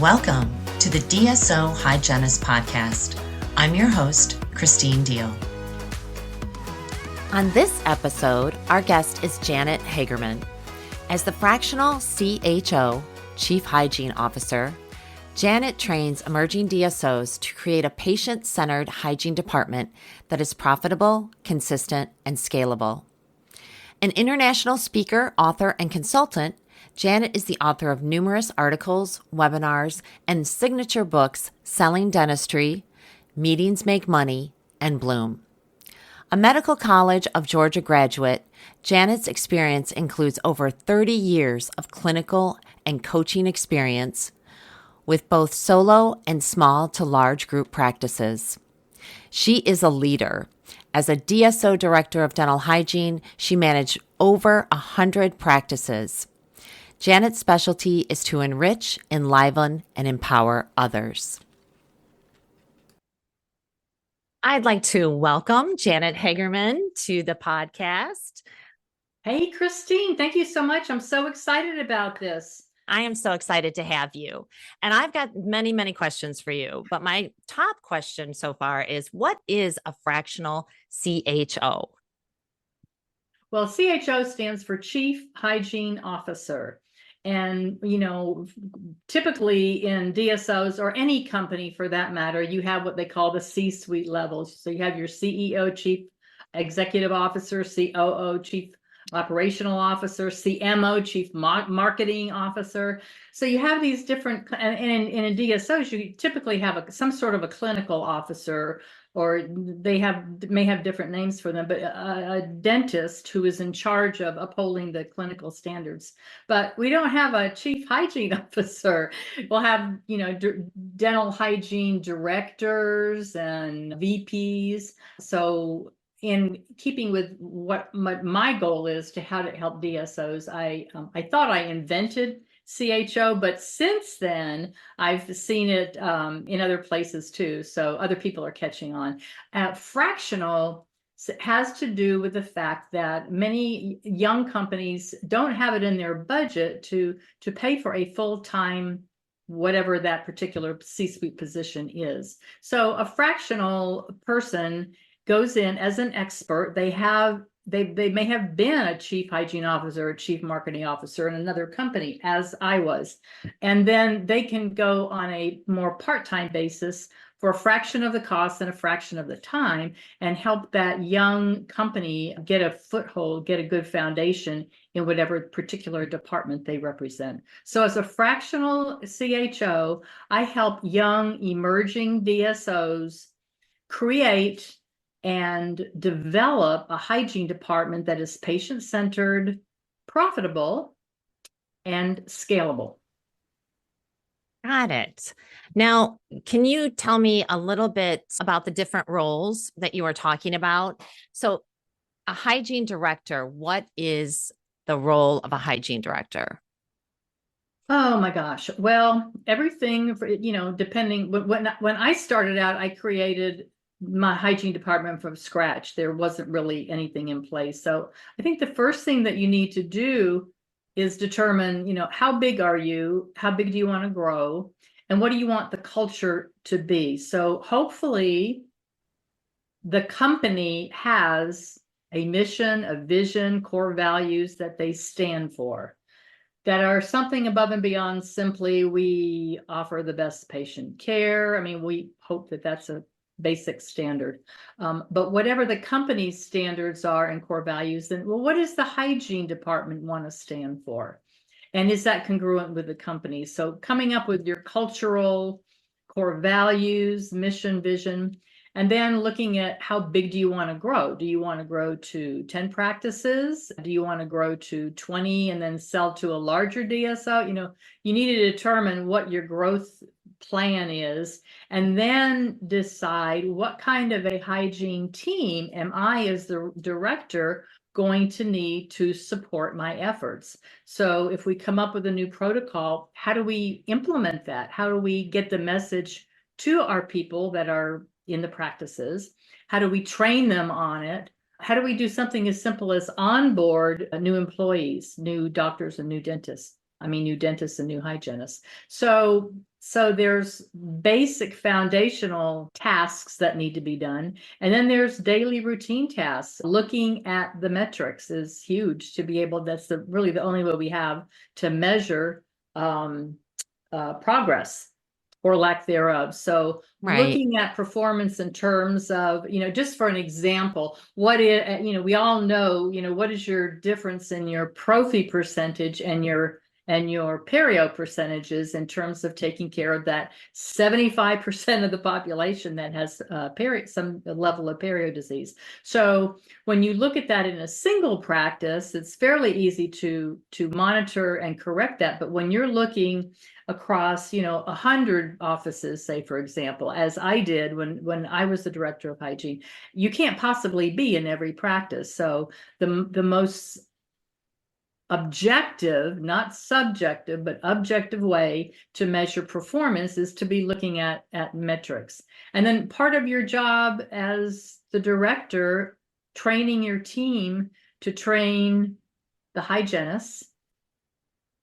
Welcome to the DSO Hygienist Podcast. I'm your host, Christine Deal. On this episode, our guest is Janet Hagerman. As the Fractional CHO, Chief Hygiene Officer, Janet trains emerging DSOs to create a patient-centered hygiene department that is profitable, consistent, and scalable. An international speaker, author, and consultant, Janet is the author of numerous articles, webinars, and signature books, Selling Dentistry, Meetings Make Money, and Bloom. A Medical College of Georgia graduate, Janet's experience includes over 30 years of clinical and coaching experience with both solo and small to large group practices. She is a leader. As a DSO Director of Dental Hygiene, she managed over 100 practices. Janet's specialty is to enrich, enliven, and empower others. I'd like to welcome Janet Hagerman to the podcast. Hey, Christine, thank you so much. I'm so excited about this. I am so excited to have you. And I've got many, many questions for you. But my top question so far is, what is a fractional CHO? Well, CHO stands for Chief Hygiene Officer. And, typically in DSOs or any company for that matter, you have what they call the C-suite levels. So you have your CEO, Chief Executive Officer, COO, Chief Operational Officer, CMO, Chief Marketing Officer. So you have these different, and in DSOs, you typically have some sort of a clinical officer, or they may have different names for them, but a dentist who is in charge of upholding the clinical standards. But we don't have a chief hygiene officer. We'll have, dental hygiene directors and VPs. So in keeping with what my goal is to how to help DSOs, I thought I invented CHO, but since then I've seen it in other places too. So other people are catching on. Fractional has to do with the fact that many young companies don't have it in their budget to pay for a full-time whatever that particular C-suite position is. So a fractional person goes in as an expert. They may have been a chief hygiene officer, a chief marketing officer in another company, as I was. And then they can go on a more part-time basis for a fraction of the cost and a fraction of the time and help that young company get a foothold, get a good foundation in whatever particular department they represent. So as a fractional CHO, I help young emerging DSOs create and develop a hygiene department that is patient-centered, profitable, and scalable. Got it. Now, can you tell me a little bit about the different roles that you are talking about? So a hygiene director, what is the role of a hygiene director? Oh my gosh. Well, everything, depending, when I started out, I created my hygiene department from scratch. There wasn't really anything in place. So I think the first thing that you need to do is determine, how big are you? How big do you want to grow? And what do you want the culture to be? So hopefully the company has a mission, a vision, core values that they stand for, that are something above and beyond simply we offer the best patient care. I mean, we hope that that's a basic standard. But whatever the company's standards are and core values, then, well, what does the hygiene department want to stand for? And is that congruent with the company? So coming up with your cultural core values, mission, vision, and then looking at how big do you want to grow? Do you want to grow to 10 practices? Do you want to grow to 20 and then sell to a larger DSO? You need to determine what your growth plan is, and then decide what kind of a hygiene team am I as the director going to need to support my efforts. So if we come up with a new protocol, how do we implement that? How do we get the message to our people that are in the practices? How do we train them on it? How do we do something as simple as onboard new employees, new doctors and new dentists? I mean, new dentists and new hygienists. So there's basic foundational tasks that need to be done. And then there's daily routine tasks. Looking at the metrics is huge to be able, that's really the only way we have to measure progress or lack thereof. So looking at performance in terms of, just for an example, what is, we all know, what is your difference in your prophy percentage and your perio percentages in terms of taking care of that 75% of the population that has some level of perio disease. So when you look at that in a single practice, it's fairly easy to monitor and correct that. But when you're looking across, 100 offices, say, for example, as I did when I was the director of hygiene, you can't possibly be in every practice. So the most objective, not subjective, but objective way to measure performance is to be looking at metrics. And then part of your job as the director, training your team to train the hygienists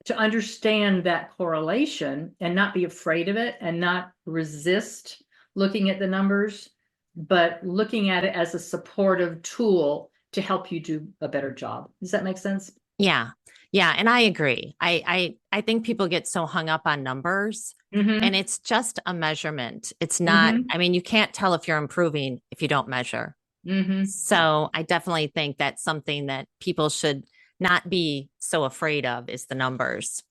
to understand that correlation and not be afraid of it and not resist looking at the numbers, but looking at it as a supportive tool to help you do a better job. Does that make sense? Yeah. Yeah. And I agree. I think people get so hung up on numbers, and it's just a measurement. It's not, I mean, you can't tell if you're improving if you don't measure. So I definitely think that's something that people should not be so afraid of, is the numbers.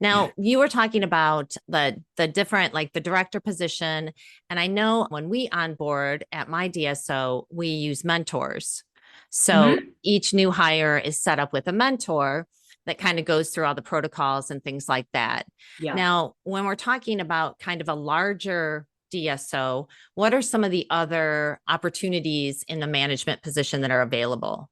Now, you were talking about the different, like the director position. And I know when we onboard at my DSO, we use mentors. So each new hire is set up with a mentor that kind of goes through all the protocols and things like that. Yeah. Now, when we're talking about kind of a larger DSO, what are some of the other opportunities in the management position that are available?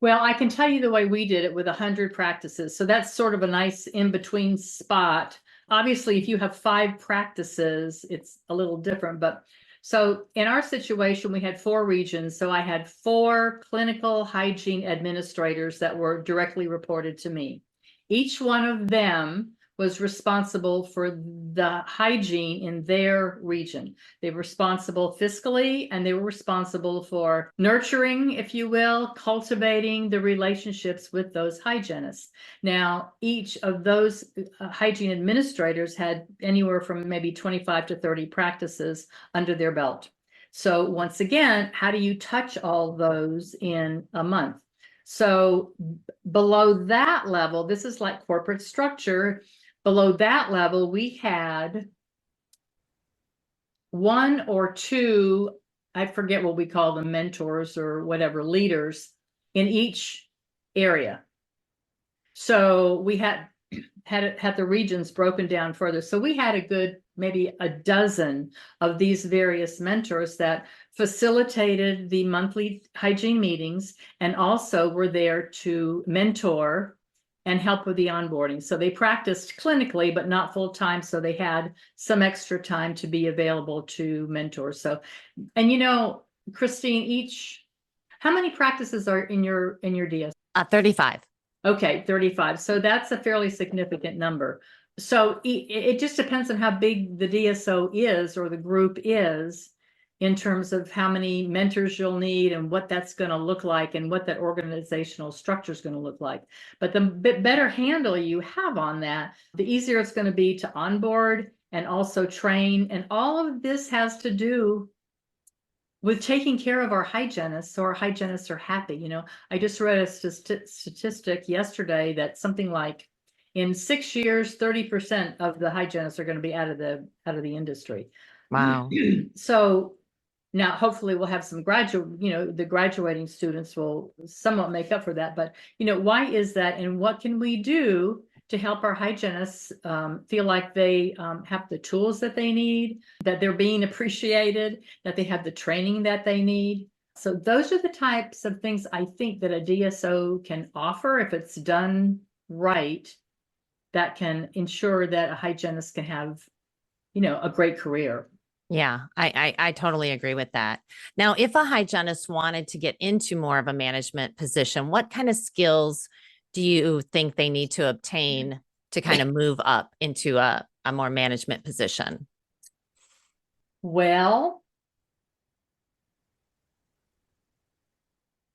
Well, I can tell you the way we did it with 100 practices. So that's sort of a nice in-between spot. Obviously, if you have 5 practices, it's a little different. But so in our situation, we had 4 regions. So I had 4 clinical hygiene administrators that were directly reported to me. Each one of them was responsible for the hygiene in their region. They were responsible fiscally, and they were responsible for nurturing, if you will, cultivating the relationships with those hygienists. Now, each of those hygiene administrators had anywhere from maybe 25 to 30 practices under their belt. So once again, how do you touch all those in a month? So below that level, this is like corporate structure. Below that level, we had 1 or 2, I forget what we call them, mentors or whatever, leaders in each area. So we had the regions broken down further. So we had a good, maybe a dozen of these various mentors that facilitated the monthly hygiene meetings and also were there to mentor and help with the onboarding. So they practiced clinically, but not full time. So they had some extra time to be available to mentor. So, and Christine, how many practices are in your DS? 35. Okay, 35. So that's a fairly significant number. So it just depends on how big the DSO is or the group is in terms of how many mentors you'll need and what that's going to look like and what that organizational structure is going to look like. But the better handle you have on that, the easier it's going to be to onboard and also train. And all of this has to do with taking care of our hygienists, so our hygienists are happy. I just read a statistic yesterday that something like in 6 years, 30% of the hygienists are going to be out of the industry. Wow. So now hopefully we'll have some the graduating students will somewhat make up for that. But why is that, and what can we do to help our hygienists feel like they have the tools that they need, that they're being appreciated, that they have the training that they need? So those are the types of things I think that a DSO can offer if it's done right, that can ensure that a hygienist can have, a great career. Yeah, I totally agree with that. Now, if a hygienist wanted to get into more of a management position, what kind of skills do you think they need to obtain to kind of move up into a more management position? Well,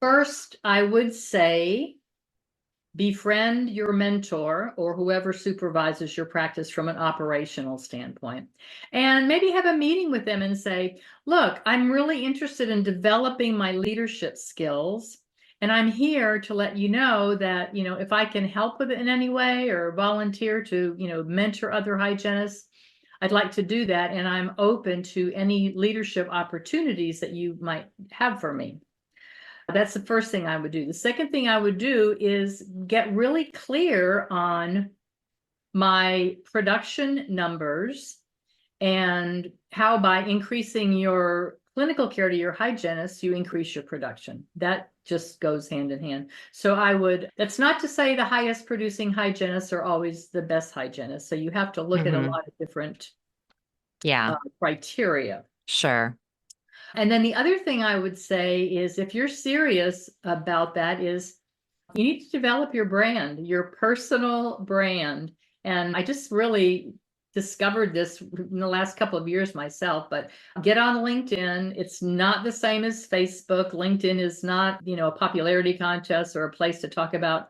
first, I would say befriend your mentor or whoever supervises your practice from an operational standpoint. And maybe have a meeting with them and say, look, I'm really interested in developing my leadership skills. And I'm here to let you know that, if I can help with it in any way or volunteer to, mentor other hygienists, I'd like to do that. And I'm open to any leadership opportunities that you might have for me. That's the first thing I would do. The second thing I would do is get really clear on my production numbers and how by increasing your clinical care to your hygienist, you increase your production. That just goes hand in hand. So that's not to say the highest producing hygienists are always the best hygienists. So you have to look at a lot of different criteria. Sure. And then the other thing I would say is if you're serious about that is you need to develop your brand, your personal brand. And I just really discovered this in the last couple of years myself, but get on LinkedIn. It's not the same as Facebook. LinkedIn is not, a popularity contest or a place to talk about,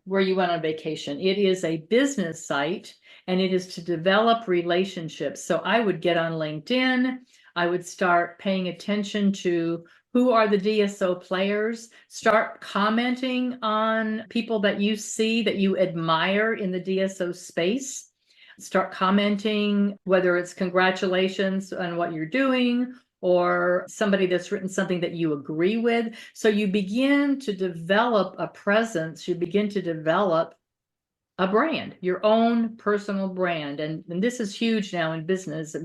where you went on vacation. It is a business site and it is to develop relationships. So I would get on LinkedIn. I would start paying attention to who are the DSO players, start commenting on people that you see that you admire in the DSO space, start commenting whether it's congratulations on what you're doing or somebody that's written something that you agree with. So you begin to develop a presence, you begin to develop a brand, your own personal brand. And this is huge now in business.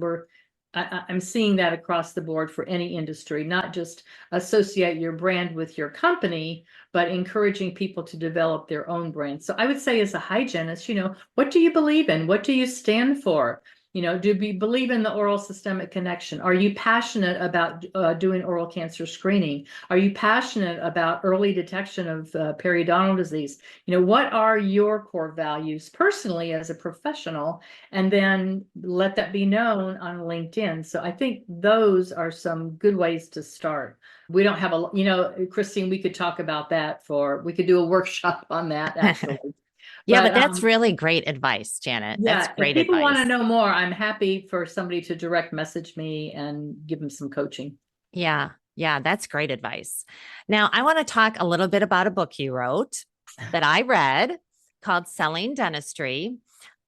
I'm seeing that across the board for any industry, not just associate your brand with your company, but encouraging people to develop their own brand. So I would say as a hygienist, what do you believe in? What do you stand for? Do you believe in the oral systemic connection? Are you passionate about doing oral cancer screening? Are you passionate about early detection of periodontal disease? What are your core values personally as a professional? And then let that be known on LinkedIn. So I think those are some good ways to start. We don't have Christine, we could talk about that we could do a workshop on that actually. Yeah, but that's really great advice, Janet. Yeah, that's great if people advice. want to know more, I'm happy for somebody to direct message me and give them some coaching. Yeah, that's great advice. Now, I want to talk a little bit about a book you wrote that I read called Selling Dentistry.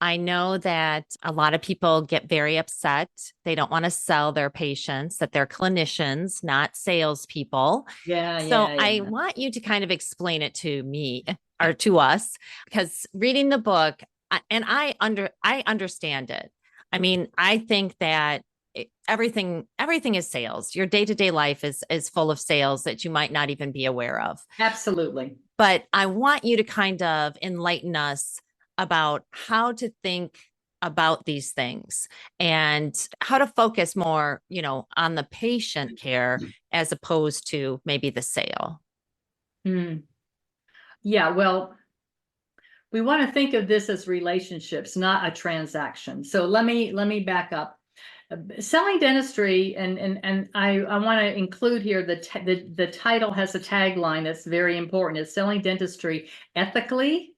I know that a lot of people get very upset. They don't want to sell their patients, that they're clinicians, not salespeople. So I want you to kind of explain it to me or to us, because reading the book, and I understand it. I mean, I think that everything is sales. Your day-to-day life is full of sales that you might not even be aware of. Absolutely. But I want you to kind of enlighten us about how to think about these things and how to focus more, on the patient care as opposed to maybe the sale. Yeah, well, we want to think of this as relationships, not a transaction. So let me back up. Selling dentistry, and I want to include here the title has a tagline that's very important. It's selling dentistry ethically,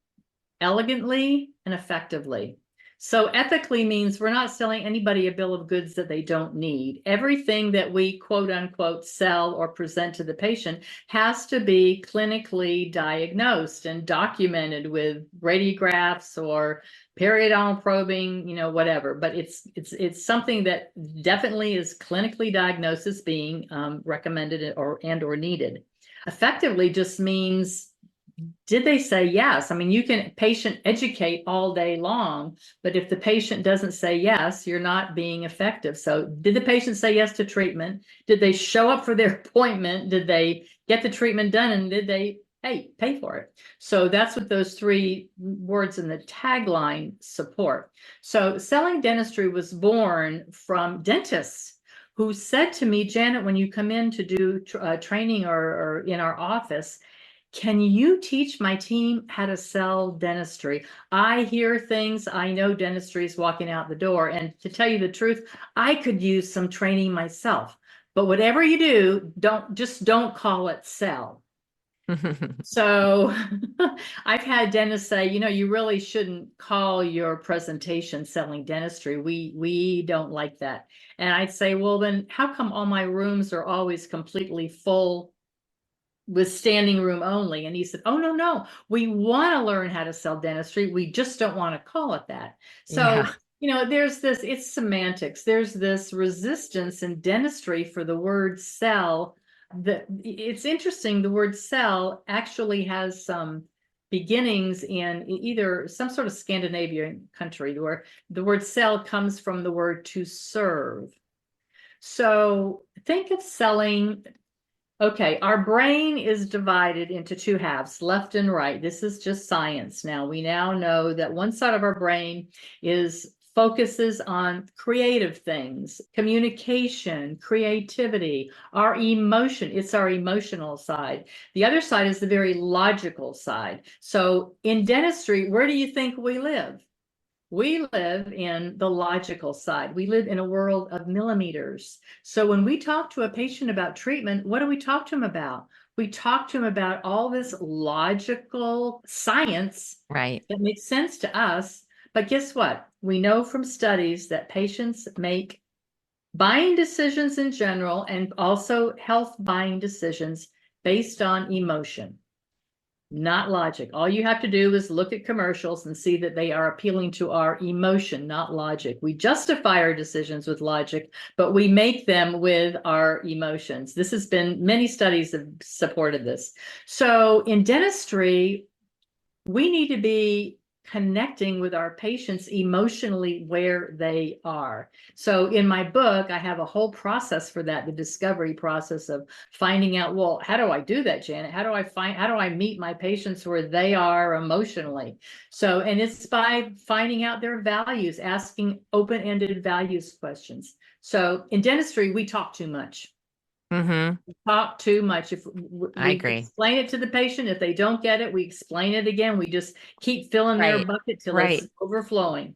elegantly, and effectively. So ethically means we're not selling anybody a bill of goods that they don't need. Everything that we quote unquote sell or present to the patient has to be clinically diagnosed and documented with radiographs or periodontal probing, whatever. But it's something that definitely is clinically diagnosed as being recommended or needed. Effectively just means, did they say yes? I mean, you can patient educate all day long, but if the patient doesn't say yes, you're not being effective. So did the patient say yes to treatment? Did they show up for their appointment? Did they get the treatment done? And did they pay for it? So that's what those three words in the tagline support. So selling dentistry was born from dentists who said to me, Janet, when you come in to do training or in our office, can you teach my team how to sell dentistry? I hear things, I know dentistry is walking out the door. And to tell you the truth, I could use some training myself. But whatever you do, don't call it sell. So I've had dentists say, you really shouldn't call your presentation selling dentistry. We don't like that. And I'd say, well, then how come all my rooms are always completely full with standing room only? And he said, oh, no, we want to learn how to sell dentistry. We just don't want to call it that. So, there's this, it's semantics. There's this resistance in dentistry for the word sell. It's interesting. The word sell actually has some beginnings in either some sort of Scandinavian country where the word sell comes from the word to serve. So think of selling. Okay, our brain is divided into two halves, left and right. This is just science. Now, we now know that one side of our brain focuses on creative things, communication, creativity, our emotion. It's our emotional side. The other side is the very logical side. So in dentistry, where do you think we live? We live in the logical side. We live in a world of millimeters. So when we talk to a patient about treatment, what do we talk to them about? We talk to them about all this logical science Right. that makes sense to us. But guess what? We know from studies that patients make buying decisions in general and also health buying decisions based on emotion, not logic. All you have to do is look at commercials and see that they are appealing to our emotion, not logic. We justify our decisions with logic, but we make them with our emotions. This has been, many studies have supported this. So in dentistry, we need to be connecting with our patients emotionally where they are. So in my book, I have a whole process for that, the discovery process of finding out, well, how do I do that, Janet? How do I meet my patients where they are emotionally? So, and it's by finding out their values, asking open-ended values questions. So in dentistry, we talk too much. Mm-hmm. Talk too much. If I we agree. explain it to the patient, if they don't get it, we explain it again. We just keep filling their Right. bucket till Right. it's overflowing.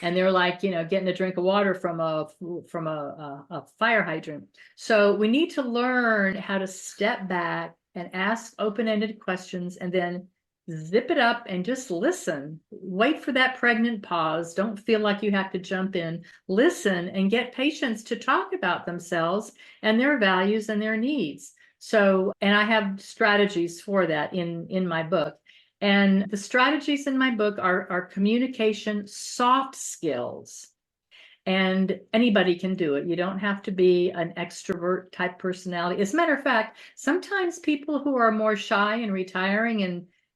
And they're like, getting a drink of water from a fire hydrant. So we need to learn how to step back and ask open-ended questions and then zip it up and just listen. Wait for that pregnant pause. Don't feel like you have to jump in. Listen and get patients to talk about themselves and their values and their needs. So, and I have strategies for that in my book. And the strategies in my book are communication soft skills. And anybody can do it. You don't have to be an extrovert type personality. As a matter of fact, sometimes people who are more shy and retiring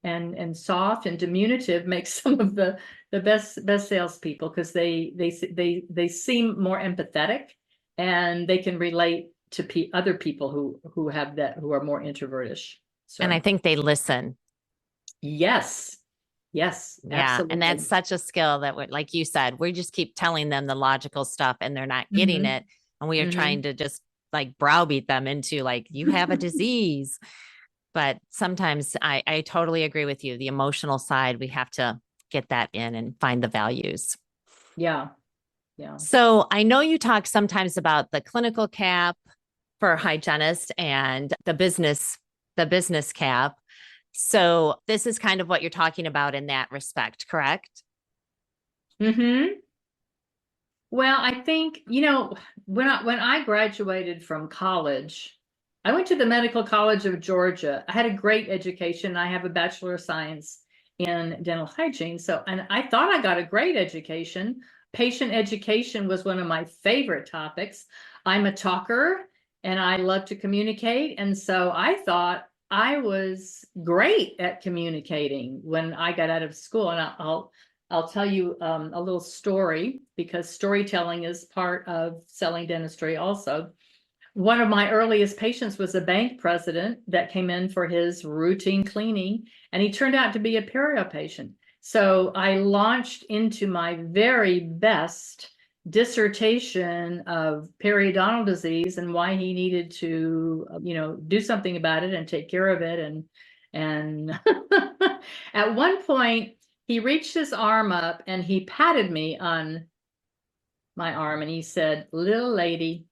and soft and diminutive make some of the best salespeople because they seem more empathetic and they can relate to other people who are more introvertish. So, And I think they listen. yes, Yeah. absolutely. And that's such a skill that like you said, we just keep telling them the logical stuff and they're not getting it. And we are trying to just like browbeat them into like, you have a disease. But sometimes I totally agree with you. The emotional side, we have to get that in and find the values. Yeah. Yeah. So I know you talk sometimes about the clinical cap for hygienists and the business cap. So this is kind of what you're talking about in that respect, correct? Mm-hmm. Well, I think, when I graduated from college, I went to the Medical College of Georgia. I had a great education. I have a Bachelor of Science in dental hygiene. So, and I thought I got a great education. Patient education was one of my favorite topics. I'm a talker and I love to communicate. And so I thought I was great at communicating when I got out of school. And I'll tell you a little story because storytelling is part of selling dentistry also. One of my earliest patients was a bank president that came in for his routine cleaning, and he turned out to be a perio patient. So I launched into my very best dissertation of periodontal disease and why he needed to, do something about it and take care of it. And at one point, he reached his arm up and he patted me on my arm and he said, little lady,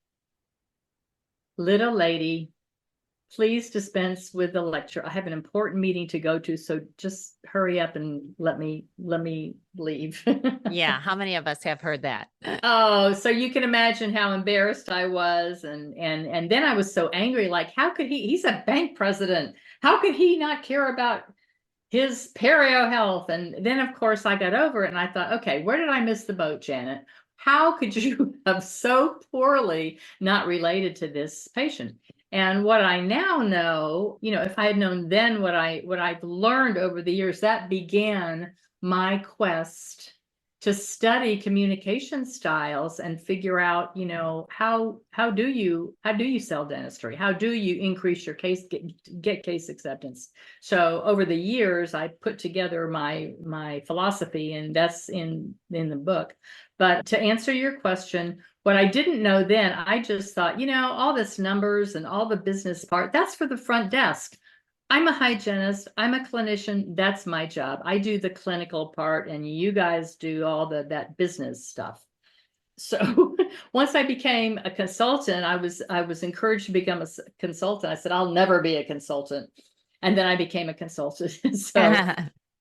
please dispense with the lecture. I have an important meeting to go to, so just hurry up and let me leave. Yeah. How many of us have heard that? Oh, so you can imagine how embarrassed I was. And then I was so angry, like, how could he's a bank president. How could he not care about his perio health? And then of course I got over it and I thought, okay, where did I miss the boat, Janet? How could you have so poorly not related to this patient? And what I now know, if I had known then what I've learned over the years, that began my quest to study communication styles and figure out, how do you sell dentistry? How do you increase your get case acceptance? So over the years, I put together my philosophy, and that's in the book. But to answer your question, what I didn't know then, I just thought, all this numbers and all the business part, that's for the front desk. I'm a hygienist. I'm a clinician. That's my job. I do the clinical part and you guys do all that business stuff. So once I became a consultant, I was encouraged to become a consultant. I said, I'll never be a consultant. And then I became a consultant. So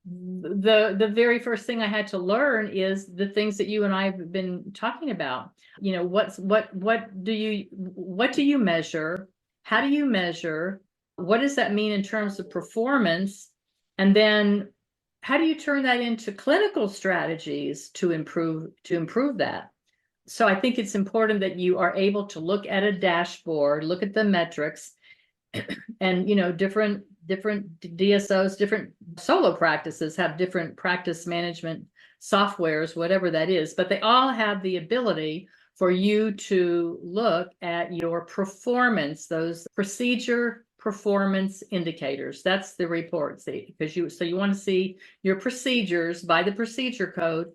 the very first thing I had to learn is the things that you and I have been talking about. What do you measure? How do you measure? What does that mean in terms of performance? And then how do you turn that into clinical strategies to improve that? So I think it's important that you are able to look at a dashboard, look at the metrics, and different DSOs, different solo practices have different practice management softwares, whatever that is, but they all have the ability for you to look at your performance, those procedure performance indicators. That's the report, because you want to see your procedures by the procedure code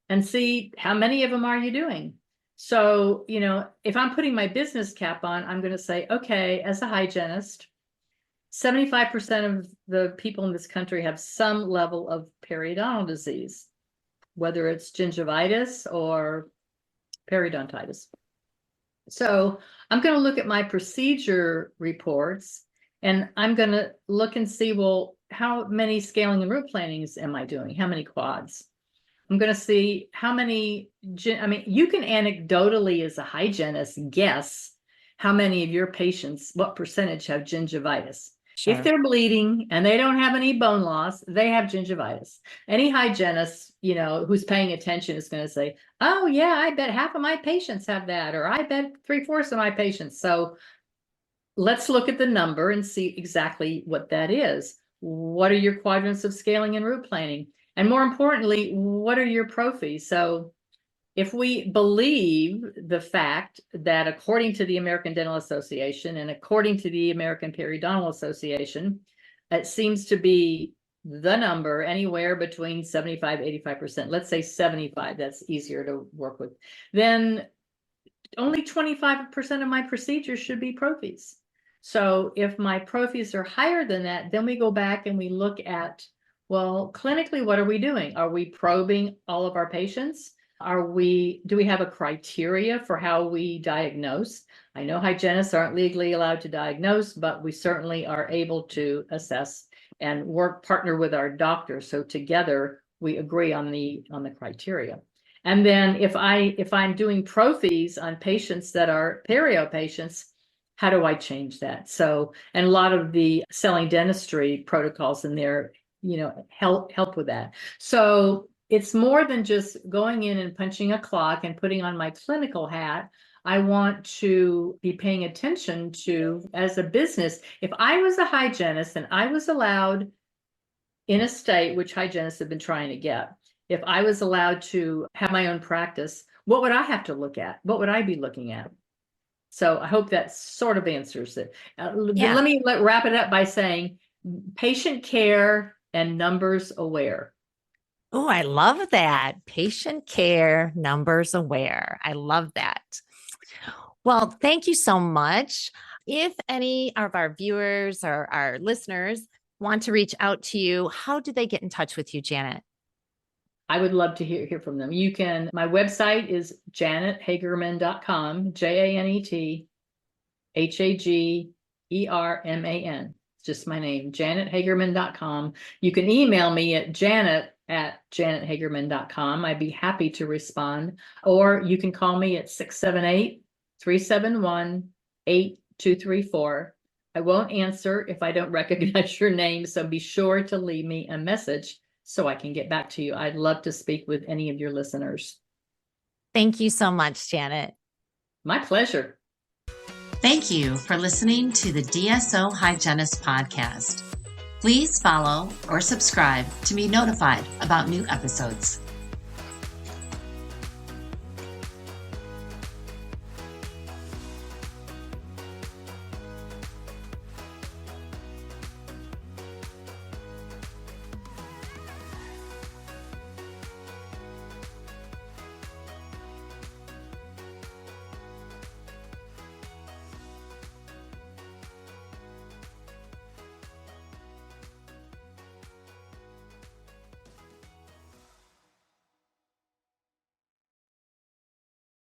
and see how many of them are you doing. So, if I'm putting my business cap on, I'm going to say, okay, as a hygienist, 75% of the people in this country have some level of periodontal disease, whether it's gingivitis or periodontitis. So I'm going to look at my procedure reports and I'm going to look and see, well, how many scaling and root plannings am I doing? How many quads? I'm going to see how many, you can anecdotally as a hygienist guess how many of your patients, what percentage have gingivitis. Sure. If they're bleeding and they don't have any bone loss, they have gingivitis. Any hygienist, who's paying attention is going to say, oh yeah, I bet half of my patients have that, or I bet 3/4 of my patients. So let's look at the number and see exactly what that is. What are your quadrants of scaling and root planning? And more importantly, what are your prophies? So if we believe the fact that according to the American Dental Association and according to the American Periodontal Association, it seems to be the number anywhere between 75, 85%. Let's say 75, that's easier to work with. Then only 25% of my procedures should be prophies. So if my prophies are higher than that, then we go back and we look at, well, clinically, what are we doing? Are we probing all of our patients? Do we have a criteria for how we diagnose? I know hygienists aren't legally allowed to diagnose, but we certainly are able to assess and partner with our doctors. So together we agree on the criteria. And then if I'm doing prophies on patients that are perio patients, how do I change that? So, and a lot of the selling dentistry protocols in there, help with that. So it's more than just going in and punching a clock and putting on my clinical hat. I want to be paying attention to, as a business, if I was a hygienist and I was allowed in a state, which hygienists have been trying to get, if I was allowed to have my own practice, what would I have to look at? What would I be looking at? So I hope that sort of answers it. Let me wrap it up by saying patient care and numbers aware. Oh, I love that. Patient care, numbers aware. I love that. Well, thank you so much. If any of our viewers or our listeners want to reach out to you, how do they get in touch with you, Janet? I would love to hear from them. My website is janethagerman.com, JanetHagerman. It's just my name, janethagerman.com. You can email me at janet@janethagerman.com. I'd be happy to respond. Or you can call me at 678-371-8234. I won't answer if I don't recognize your name, so be sure to leave me a message so I can get back to you. I'd love to speak with any of your listeners. Thank you so much, Janet. My pleasure. Thank you for listening to the DSO Hygienist podcast. Please follow or subscribe to be notified about new episodes.